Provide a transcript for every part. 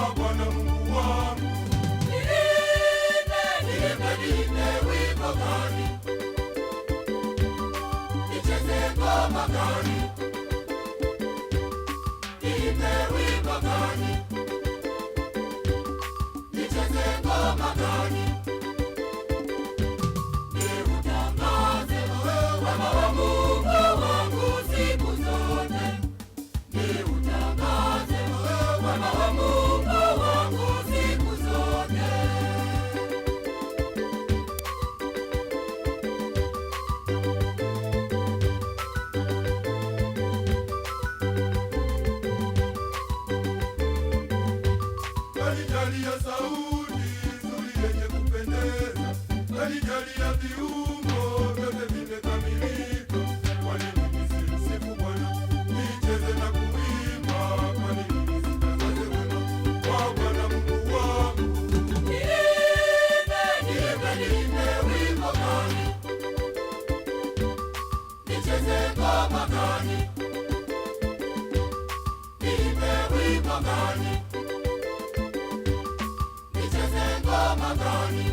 wa Bwana Mungu wangu. Niimbe wimbo gani? Nicheze ngoma gani? Niimbe wimbo gani? Nicheze ngoma gani? Niutangaze wema wa Mungu wangu siku zote. Niutangaze wema wa Mungu wangu siku zote. Kanijalia sauti nzuri yenye kupendeza, kanijalia viungo vyote vimekamilika. Kwa nini nisimsifu Bwana, nicheze na kuimba? Kwa nini nisitangaze wema wa Bwana Mungu wangu? Niimbe wimbo gani? Nicheze ngoma gani? Niimbe wimbo gani? Nicheze ngoma gani?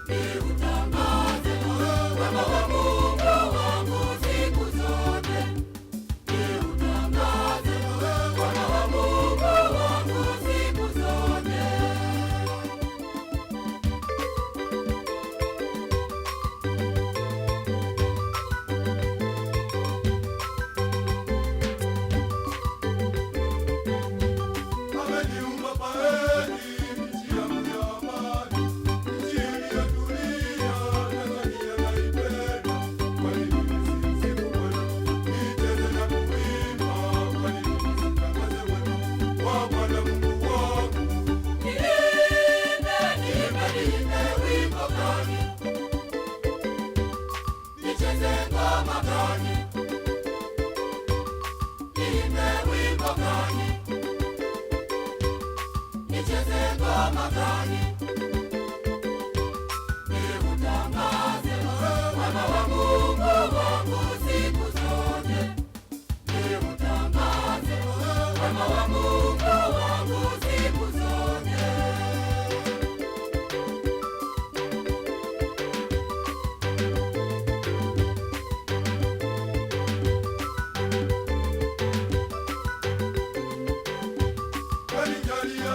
Niutangaze wema wa Mungu wangu siku zote. Niutangaze wema wa Mungu wangu siku zote. Ameniumba pahali nchi yangu ya amani, nchi iliyotulia, Tanzania naipenda. Kwa nini nisimsifu Bwana, nicheze na kuimba? Kwa nini nisitangaze wema wa Bwana Mungu wangu? Niimbe wimbo gani? Nicheze ngoma gani? Niimbe wimbo gani? Nicheze ngoma gani? Niutangaze wema wa Mungu wangu siku zote. Niutangaze wema wa Mungu wangu siku zote. Kanijalia